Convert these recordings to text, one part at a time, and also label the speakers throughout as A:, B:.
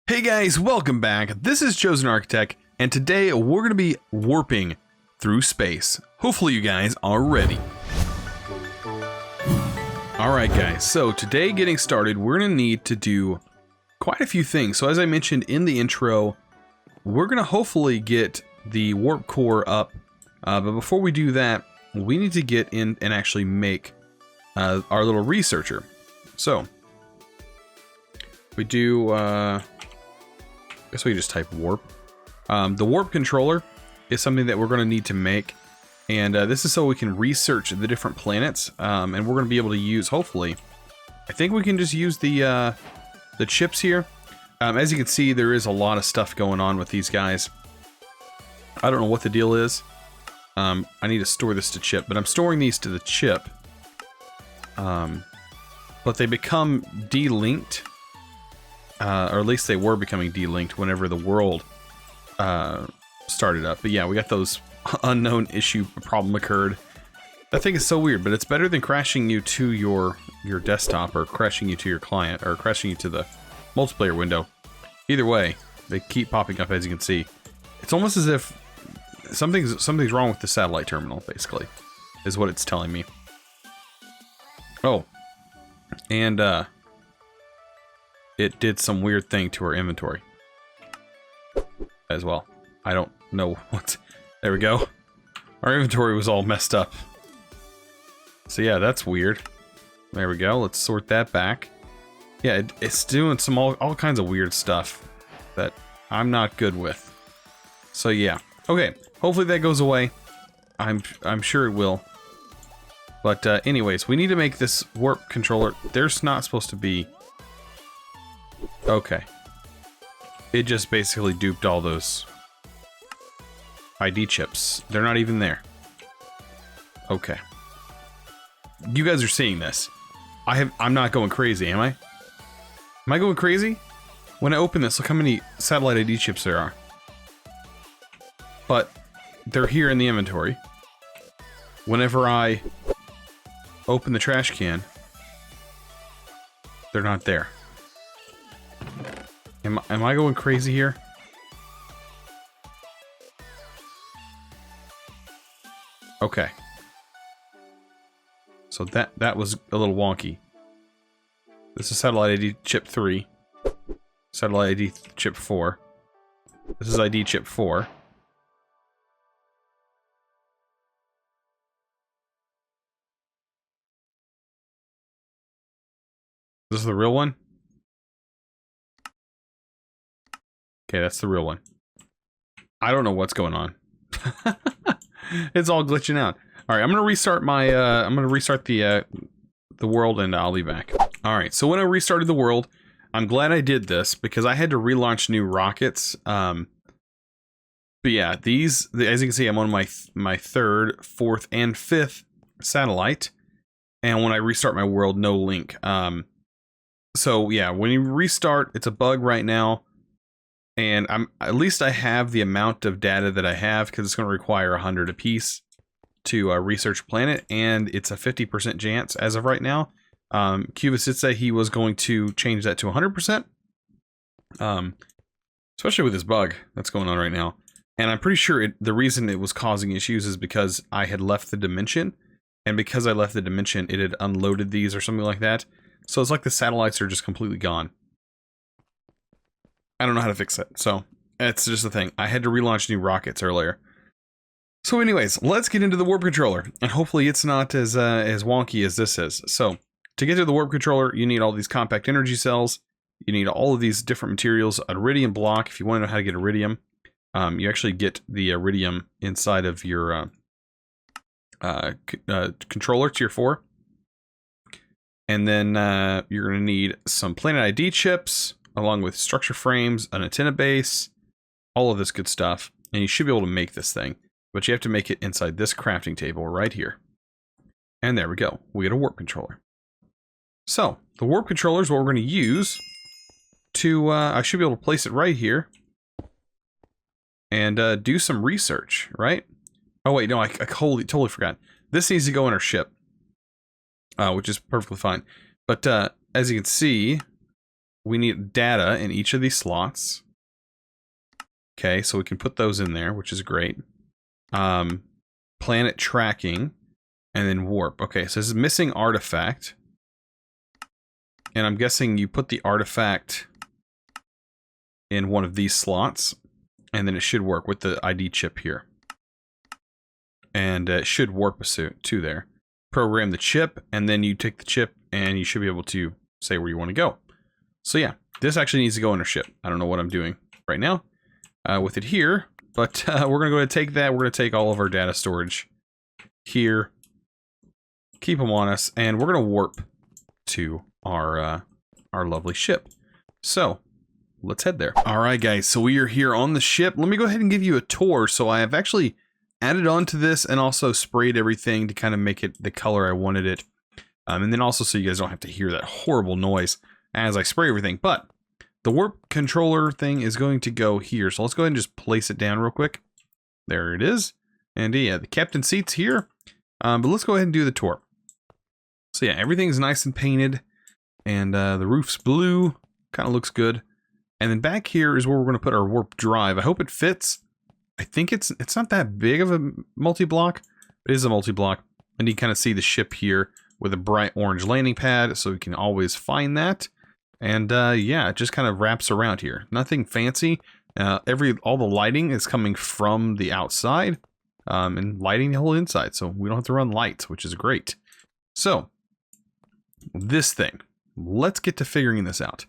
A: Hey guys, welcome back. This is ChosenArchitect, and today we're going to be warping through space. Hopefully you guys are ready. Alright guys, so today getting started, we're going to need to do quite a few things. So as I mentioned in the intro, we're going to hopefully get the warp core up, but before we do that, we need to get in and actually make our little researcher. So, we do... I guess we just type warp. The warp controller is something that we're going to need to make, and this is so we can research the different planets, and we're going to be able to use, hopefully, I think we can just use the chips here. As you can see, there is a lot of stuff going on with these guys. I don't know what the deal is. I need to store this to chip, but I'm storing these to the chip. But they become delinked. Or at least they were becoming delinked whenever the world started up. But yeah, we got those unknown issue problem occurred. That thing is so weird, but it's better than crashing you to your desktop, or crashing you to your client, or crashing you to the multiplayer window. Either way, they keep popping up, as you can see. It's almost as if something's wrong with the satellite terminal, basically, is what it's telling me. Oh, and it did some weird thing to our inventory as well. I don't know what. There we go. Our inventory was all messed up. So yeah, that's weird. There we go. Let's sort that back. Yeah, it's doing some all kinds of weird stuff that I'm not good with. So yeah. Okay. Hopefully that goes away. I'm sure it will. But anyways, we need to make this warp controller. There's not supposed to be. Okay. It just basically duped all those ID chips. They're not even there. Okay. You guys are seeing this. I'm not going crazy, am I? Am I going crazy? When I open this, look how many satellite ID chips there are. But they're here in the inventory. Whenever I open the trash can, they're not there. Am I going crazy here? Okay. So that was a little wonky. This is satellite ID chip 3. Satellite ID chip 4. This is ID chip 4. This is the real one? Okay, that's the real one. I don't know what's going on. It's all glitching out. All right, I'm gonna restart my. I'm gonna restart the world, and I'll be back. All right, so when I restarted the world, I'm glad I did this because I had to relaunch new rockets. But yeah, these, as you can see, I'm on my third, fourth, and fifth satellite, and when I restart my world, no link. So yeah, when you restart, it's a bug right now. And at least I have the amount of data that I have, because it's going to require 100 apiece to research planet, and it's a 50% chance as of right now. Cubus did say he was going to change that to 100%, especially with this bug that's going on right now. And I'm pretty sure the reason it was causing issues is because I had left the dimension, and because I left the dimension, it had unloaded these or something like that. So it's like the satellites are just completely gone. I don't know how to fix it, so it's just the thing. I had to relaunch new rockets earlier. So anyways, let's get into the warp controller, and hopefully it's not as wonky as this is. So, to get to the warp controller, you need all these compact energy cells. You need all of these different materials. An iridium block, if you want to know how to get iridium. You actually get the iridium inside of your controller, tier 4. And then you're going to need some planet ID chips, along with structure frames, an antenna base, all of this good stuff. And you should be able to make this thing. But you have to make it inside this crafting table right here. And there we go. We get a warp controller. So, the warp controller is what we're going to use to... I should be able to place it right here. And do some research, right? Oh wait, no, I totally forgot. This needs to go in our ship. Which is perfectly fine. But as you can see... we need data in each of these slots. Okay, so we can put those in there, which is great. Planet tracking, and then warp. Okay, so this is missing artifact. And I'm guessing you put the artifact in one of these slots, and then it should work with the ID chip here. And it should warp us to there. Program the chip, and then you take the chip, and you should be able to say where you want to go. So yeah, this actually needs to go in our ship. I don't know what I'm doing right now with it here, but we're going to go ahead and take that. We're going to take all of our data storage here, keep them on us, and we're going to warp to our lovely ship. So let's head there. All right, guys. So we are here on the ship. Let me go ahead and give you a tour. So I have actually added on to this and also sprayed everything to kind of make it the color I wanted it. And then also so you guys don't have to hear that horrible noise as I spray everything. But the warp controller thing is going to go here. So let's go ahead and just place it down real quick. There it is. And yeah, the captain seat's here. But let's go ahead and do the tour. So yeah, everything's nice and painted. And the roof's blue. Kind of looks good. And then back here is where we're going to put our warp drive. I hope it fits. I think it's not that big of a multi-block. It is a multi-block. And you kind of see the ship here with a bright orange landing pad, so we can always find that. And yeah, it just kind of wraps around here. Nothing fancy. All the lighting is coming from the outside and lighting the whole inside, so we don't have to run lights, which is great. So this thing, let's get to figuring this out.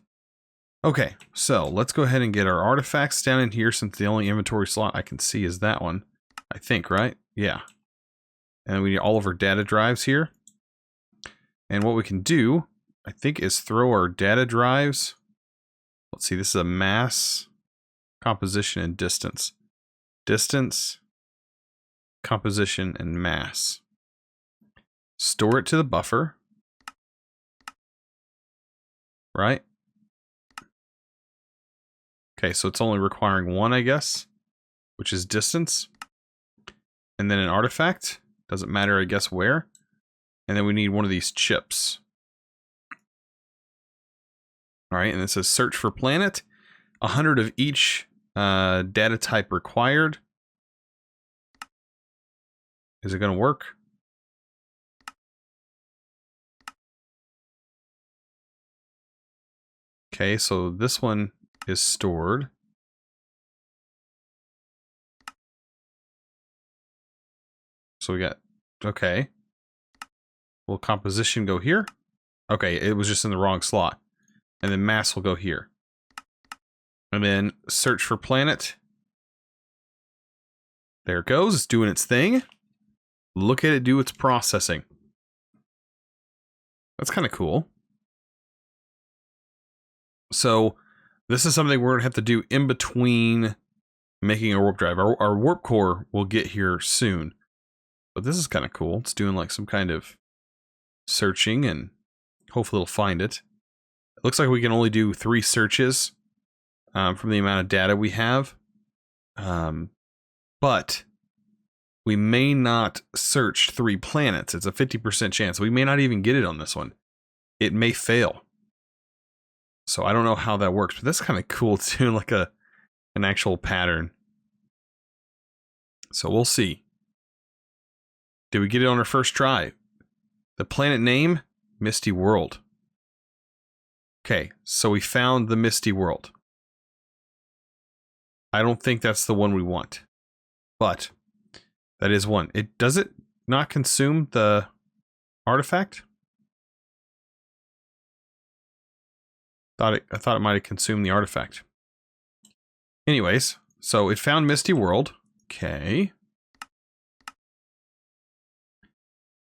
A: Okay, so let's go ahead and get our artifacts down in here, since the only inventory slot I can see is that one. I think, right? Yeah. And we need all of our data drives here. And what we can do, I think, is throw our data drives. Let's see, this is a mass, composition, and distance. Distance, composition, and mass. Store it to the buffer. Right? Okay, so it's only requiring one, I guess, which is distance. And then an artifact. Doesn't matter, I guess, where. And then we need one of these chips. All right, and it says search for planet. 100 of each data type required. Is it going to work? Okay, so this one is stored. So we got, okay. Will composition go here? Okay, it was just in the wrong slot. And then mass will go here. And then search for planet. There it goes, it's doing its thing. Look at it do its processing. That's kind of cool. So this is something we're going to have to do in between making a warp drive. Our warp core will get here soon. But this is kind of cool. It's doing like some kind of searching, and hopefully it'll find it. It looks like we can only do 3 searches from the amount of data we have. But we may not search 3 planets. It's a 50% chance. We may not even get it on this one. It may fail. So I don't know how that works, but that's kind of cool. It's doing like an actual pattern. So we'll see. Did we get it on our first try? The planet name? Misty World. Okay, so we found the Misty World. I don't think that's the one we want. But that is one. Does it not consume the artifact? I thought it might have consumed the artifact. Anyways, so it found Misty World. Okay.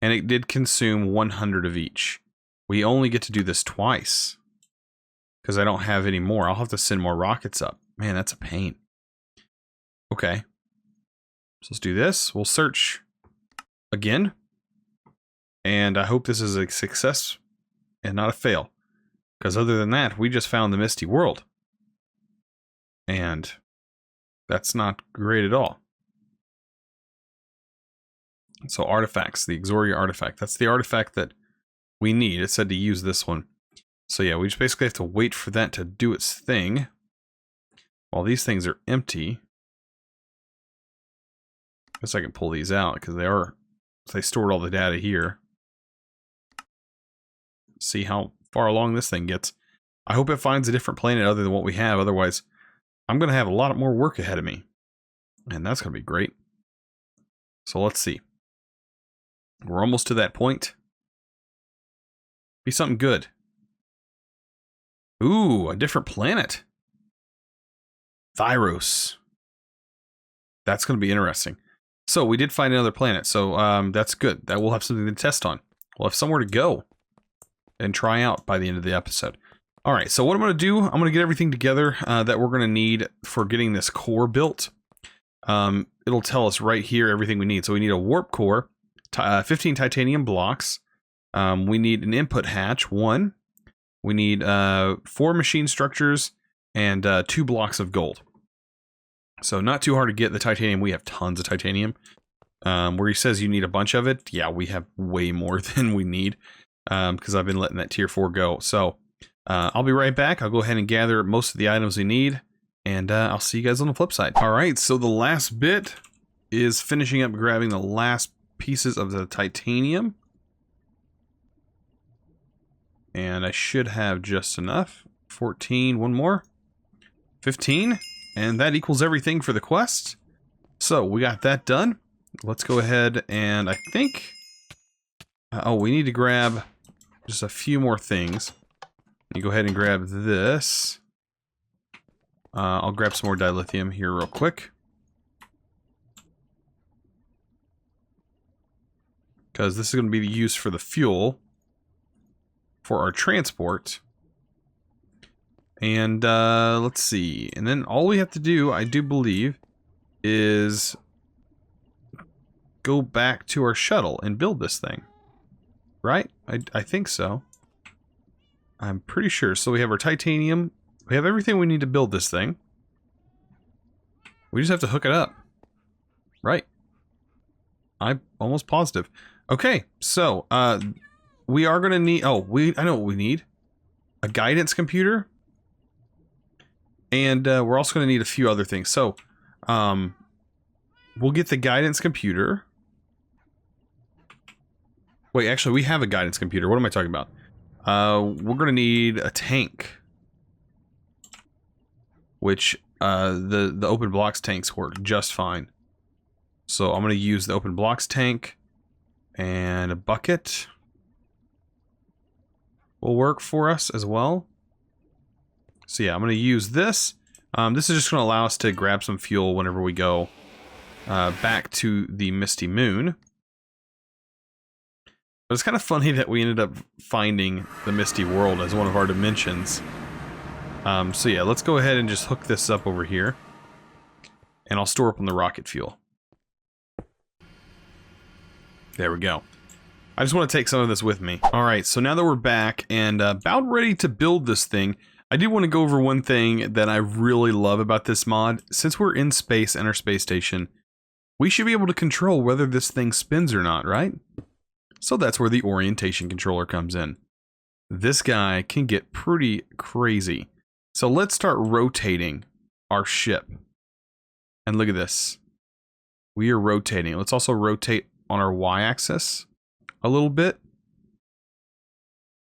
A: And it did consume 100 of each. We only get to do this twice, because I don't have any more. I'll have to send more rockets up. Man, that's a pain. Okay. So let's do this. We'll search again. And I hope this is a success and not a fail. Because other than that, we just found the Misty World. And that's not great at all. So artifacts, the Exoria artifact. That's the artifact that we need. It said to use this one. So yeah, we just basically have to wait for that to do its thing. While these things are empty. I guess I can pull these out because they stored all the data here. See how far along this thing gets. I hope it finds a different planet other than what we have. Otherwise, I'm going to have a lot more work ahead of me. And that's going to be great. So let's see. We're almost to that point. Be something good. Ooh, a different planet. Thyros. That's going to be interesting. So we did find another planet. So that's good. That we'll have something to test on. We'll have somewhere to go and try out by the end of the episode. All right, so what I'm going to do, I'm going to get everything together that we're going to need for getting this core built. It'll tell us right here everything we need. So we need a warp core, 15 titanium blocks. We need an input hatch, 1. We need 4 machine structures and 2 blocks of gold. So not too hard to get the titanium. We have tons of titanium. Where he says you need a bunch of it, yeah, we have way more than we need because I've been letting that tier 4 go. So I'll be right back. I'll go ahead and gather most of the items we need, and I'll see you guys on the flip side. All right, so the last bit is finishing up grabbing the last pieces of the titanium. And I should have just enough. 14, one more. 15, and that equals everything for the quest. So we got that done. Let's go ahead and I think... oh, we need to grab just a few more things. You go ahead and grab this. I'll grab some more dilithium here real quick. Because this is going to be used for the fuel for our transport. And let's see. And then all we have to do, I do believe, is go back to our shuttle and build this thing. Right? I think so. I'm pretty sure. So we have our titanium. We have everything we need to build this thing. We just have to hook it up. Right. I'm almost positive. Okay, so we are going to need... oh, I know what we need. A guidance computer. And we're also going to need a few other things. So we'll get the guidance computer. Wait, actually, we have a guidance computer. What am I talking about? We're going to need a tank. Which the open blocks tanks work just fine. So I'm going to use the open blocks tank. And a bucket will work for us as well. So yeah, I'm going to use this. This is just going to allow us to grab some fuel whenever we go back to the Misty Moon. But it's kind of funny that we ended up finding the Misty World as one of our dimensions. So yeah, let's go ahead and just hook this up over here. And I'll store up on the rocket fuel. There we go. I just want to take some of this with me. Alright, so now that we're back and about ready to build this thing, I did want to go over one thing that I really love about this mod. Since we're in space and our space station, we should be able to control whether this thing spins or not, right? So that's where the orientation controller comes in. This guy can get pretty crazy. So let's start rotating our ship. And look at this. We are rotating. Let's also rotate on our y-axis a little bit.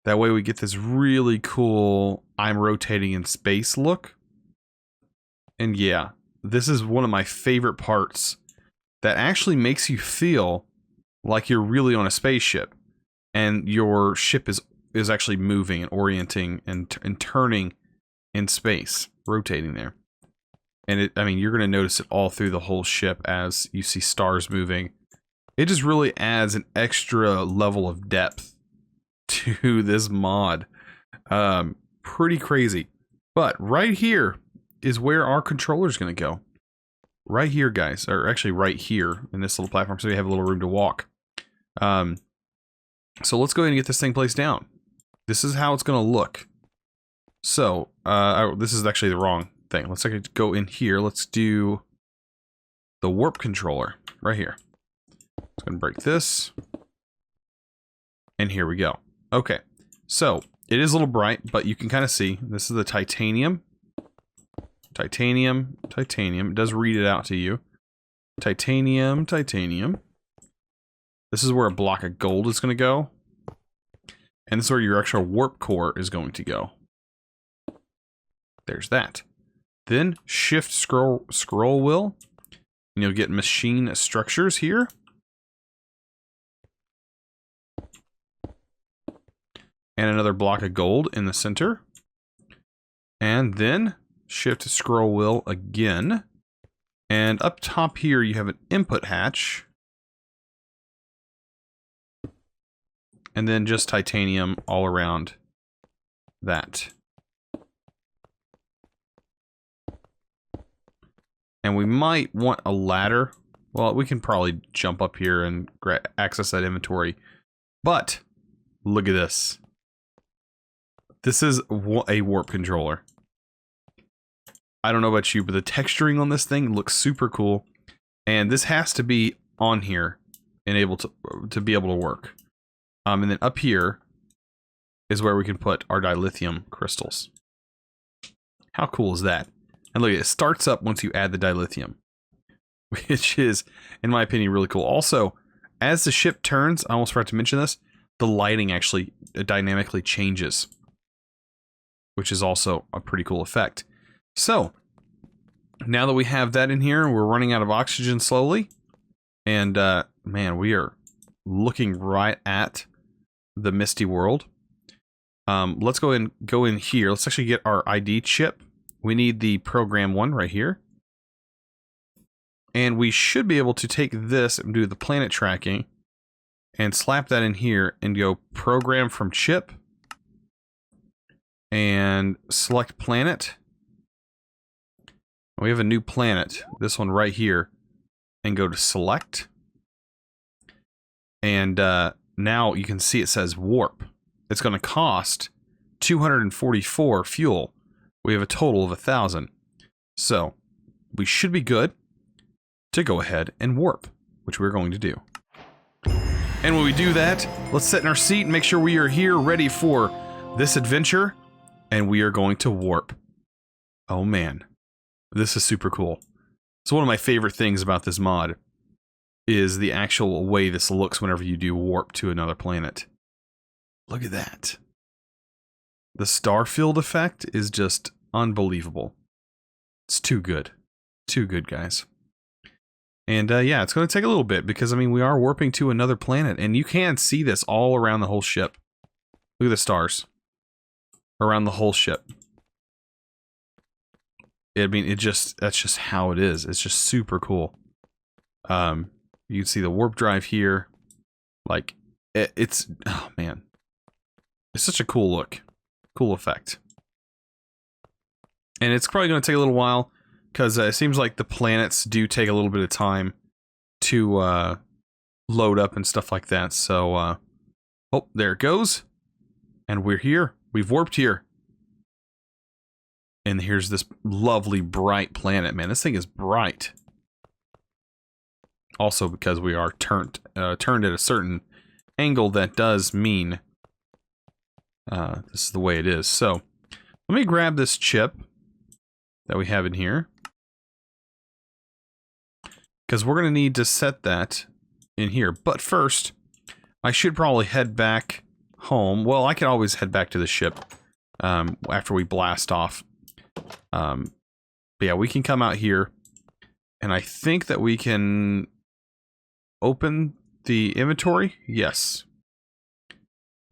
A: That way we get this really cool I'm rotating in space look. And yeah, this is one of my favorite parts that actually makes you feel like you're really on a spaceship and your ship is actually moving and orienting and turning in space, rotating there. And I mean, you're going to notice it all through the whole ship as you see stars moving. It just really adds an extra level of depth to this mod. Pretty crazy. But right here is where our controller is going to go. Right here, guys. Or actually right here in this little platform so we have a little room to walk. So let's go ahead and get this thing placed down. This is how it's going to look. So, this is actually the wrong thing. Let's go in here. Let's do the warp controller right here. It's going to break this. And here we go. Okay. So, It is a little bright, but you can kind of see. This is the titanium. Titanium, titanium. It does read it out to you. Titanium, titanium. This is where a block of gold is going to go. And this is where your actual warp core is going to go. There's that. Then shift scroll wheel. And you'll get machine structures here. And another block of gold in the center. And then shift scroll wheel again. And up top here you have an input hatch. And then just titanium all around that. And we might want a ladder. Well, we can probably jump up here and access that inventory. But look at this. This is a warp controller. I don't know about you, but the texturing on this thing looks super cool. And this has to be on here and able to be able to work. And then up here is where we can put our dilithium crystals. How cool is that? And look, it starts up once you add the dilithium, which is, in my opinion, really cool. Also, as the ship turns, I almost forgot to mention this, the lighting actually dynamically changes, which is also a pretty cool effect. So, now that we have that in here, we're running out of oxygen slowly. And, man, we are looking right at the misty world. Let's go in here. Let's actually get our ID chip. We need the program one right here. And we should be able to take this and do the planet tracking and slap that in here and go program from chip and select planet. We have a new planet, this one right here, and go to select. And now you can see it says warp. It's going to cost 244 fuel. We have a total of 1,000. So we should be good to go ahead and warp, which we're going to do. And when we do that, let's sit in our seat and make sure we are here ready for this adventure. And we are going to warp. Oh man, this is super cool. So one of my favorite things about this mod is the actual way this looks whenever you do warp to another planet. Look at that. The starfield effect is just unbelievable. It's too good. Too good, guys. And yeah, it's going to take a little bit because, I mean, we are warping to another planet. And you can see this all around the whole ship. Look at the stars. Around the whole ship. I mean, that's just how it is. It's just super cool. You can see the warp drive here. Like, it's, oh man. It's such a cool look. Cool effect. And it's probably going to take a little while because it seems like the planets do take a little bit of time to load up and stuff like that. So, oh, there it goes. And we're here. We've warped here. And here's this lovely bright planet, man. This thing is bright. Also because we are turned at a certain angle, that does mean this is the way it is. So let me grab this chip that we have in here, because we're going to need to set that in here. But first, I should probably head back home. Well, I can always head back to the ship after we blast off. But yeah, we can come out here, and I think that we can open the inventory. Yes.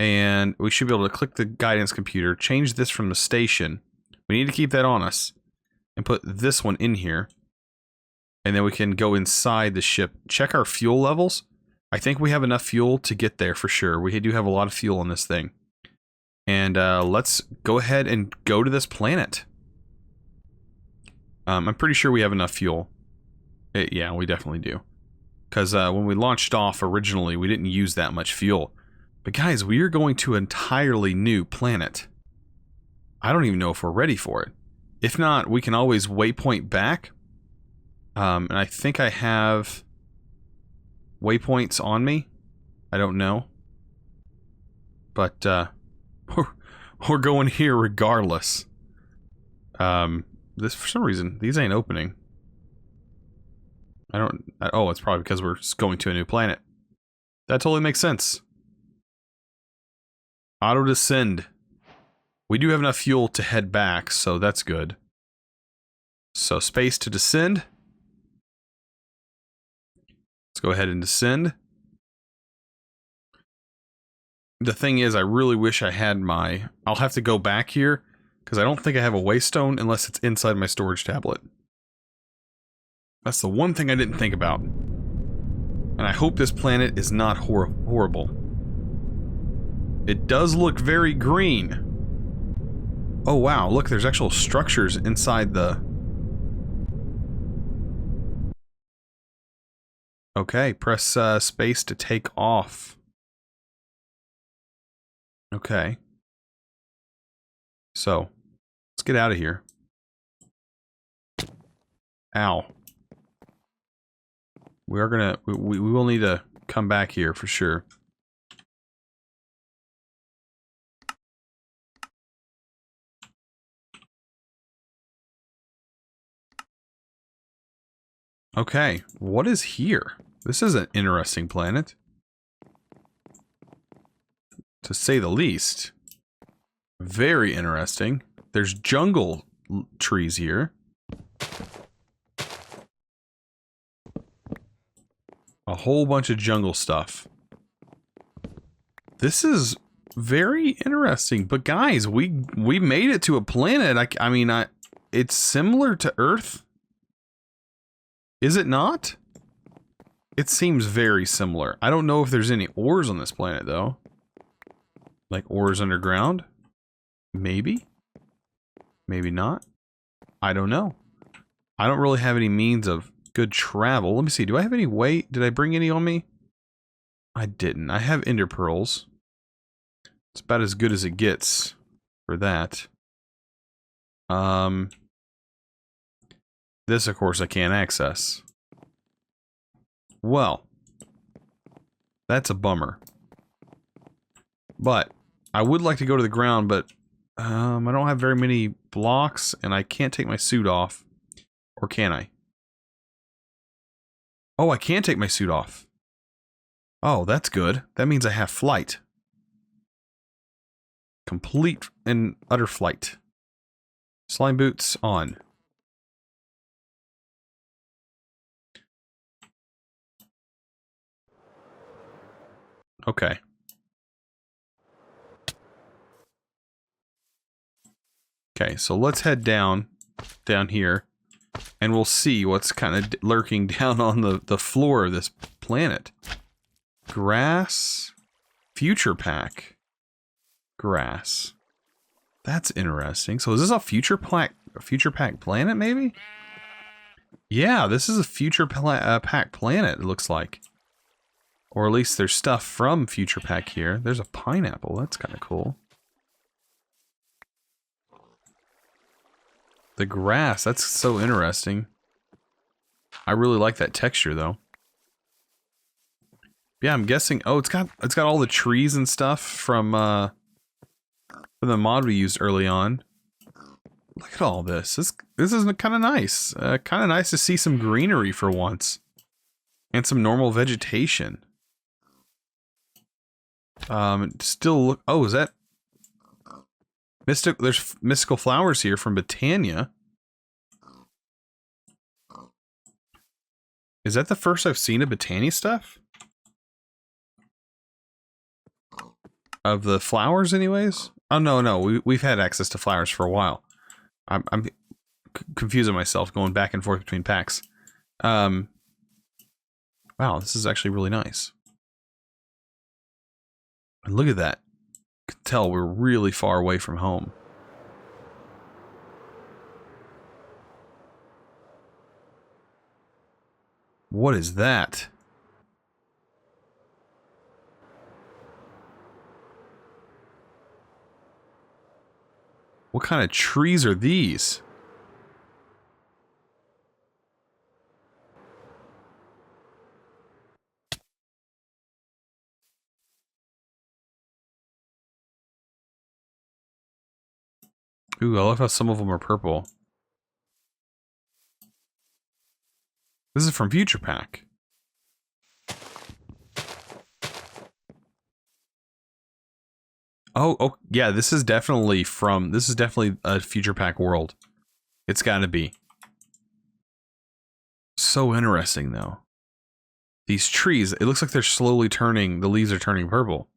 A: And we should be able to click the guidance computer, change this from the station. We need to keep that on us and put this one in here. And then we can go inside the ship, check our fuel levels. I think we have enough fuel to get there for sure. We do have a lot of fuel on this thing. And let's go ahead and go to this planet. I'm pretty sure we have enough fuel. Yeah, we definitely do. Because when we launched off originally, we didn't use that much fuel. But guys, we are going to an entirely new planet. I don't even know if we're ready for it. If not, we can always waypoint back. And I think I have waypoints on me. I don't know. But We're going here regardless. This, for some reason, these ain't opening. Oh, it's probably because we're going to a new planet. That totally makes sense. Auto descend. We do have enough fuel to head back, so that's good. So space to descend. Let's go ahead and descend. The thing is, I really wish I had my... I'll have to go back here, because I don't think I have a waystone unless it's inside my storage tablet. That's the one thing I didn't think about. And I hope this planet is not horrible. It does look very green. Oh wow, look, there's actual structures inside the... Okay, press space to take off. Okay. So, let's get out of here. Ow. We are gonna... We will need to come back here for sure. Okay, what is here? This is an interesting planet. To say the least. Very interesting. There's jungle trees here. A whole bunch of jungle stuff. This is very interesting. But guys, we made it to a planet. I mean, it's similar to Earth. Is it not? It seems very similar. I don't know if there's any ores on this planet, though. Like ores underground? Maybe? Maybe not? I don't know. I don't really have any means of good travel. Let me see. Do I have any weight? Did I bring any on me? I didn't. I have ender pearls. It's about as good as it gets for that. This, of course, I can't access. Well, that's a bummer. But I would like to go to the ground, but I don't have very many blocks, and I can't take my suit off. Or can I? Oh, I can take my suit off. Oh, that's good. That means I have flight. Complete and utter flight. Slime boots on. Okay. Okay, so let's head down here, and we'll see what's kind of lurking down on the floor of this planet. Grass, future pack, grass. That's interesting. So is this a future pack planet, maybe? Yeah, this is a future pack planet. It looks like, or at least there's stuff from future pack here. There's a pineapple. That's kind of cool. The grass, that's so interesting. I really like that texture though. Yeah, I'm guessing, oh, it's got all the trees and stuff from the mod we used early on. Look at all this. This is kind of nice. Kind of nice to see some greenery for once. And some normal vegetation. Still look, oh, is that there's mystical flowers here from Botania. Is that the first I've seen of Botania stuff? Of the flowers, anyways? Oh, no. We've had access to flowers for a while. I'm confusing myself, going back and forth between packs. Wow, this is actually really nice. And look at that. You can tell we're really far away from home. What is that? What kind of trees are these? Ooh, I love how some of them are purple. This is from Future Pack. Oh, yeah, this is definitely a Future Pack world. It's gotta be. So interesting, though. These trees, it looks like they're slowly turning, the leaves are turning purple.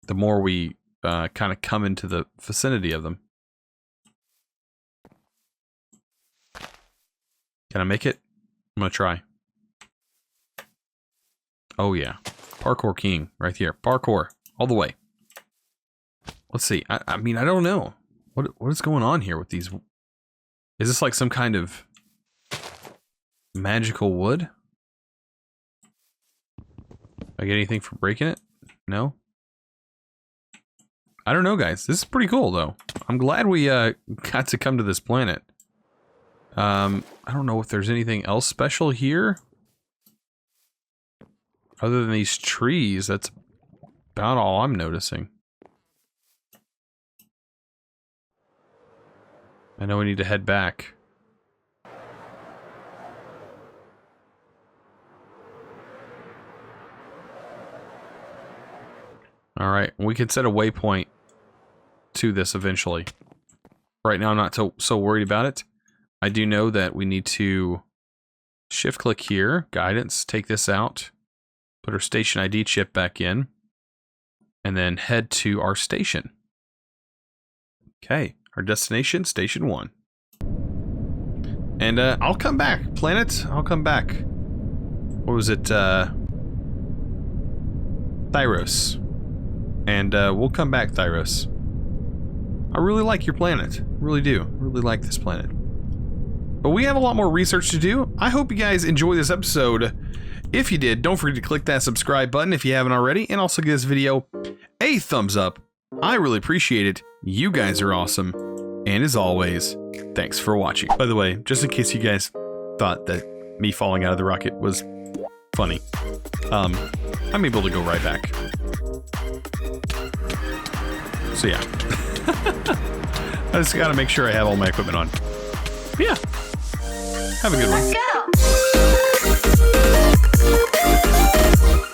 A: The more we kind of come into the vicinity of them. Can I make it? I'm gonna try. Oh yeah. Parkour king, right here. Parkour, all the way. Let's see. I mean, I don't know. What is going on here with these? Is this like some kind of magical wood? I get anything for breaking it? No? I don't know, guys. This is pretty cool, though. I'm glad we got to come to this planet. I don't know if there's anything else special here. Other than these trees, that's about all I'm noticing. I know we need to head back. Alright, we could set a waypoint to this eventually. Right now I'm not so worried about it. I do know that we need to shift click here, guidance, take this out, put our station ID chip back in, and then head to our station. Okay, our destination, station 1. And I'll come back, planet, I'll come back. What was it, Thyros. And we'll come back, Thyros. I really like your planet, really do, really like this planet. But we have a lot more research to do. I hope you guys enjoy this episode. If you did, don't forget to click that subscribe button if you haven't already, and also give this video a thumbs up. I really appreciate it. You guys are awesome. And as always, thanks for watching. By the way, just in case you guys thought that me falling out of the rocket was funny, I'm able to go right back. So yeah. I just gotta make sure I have all my equipment on. But yeah. Have a good one.
B: Let's go!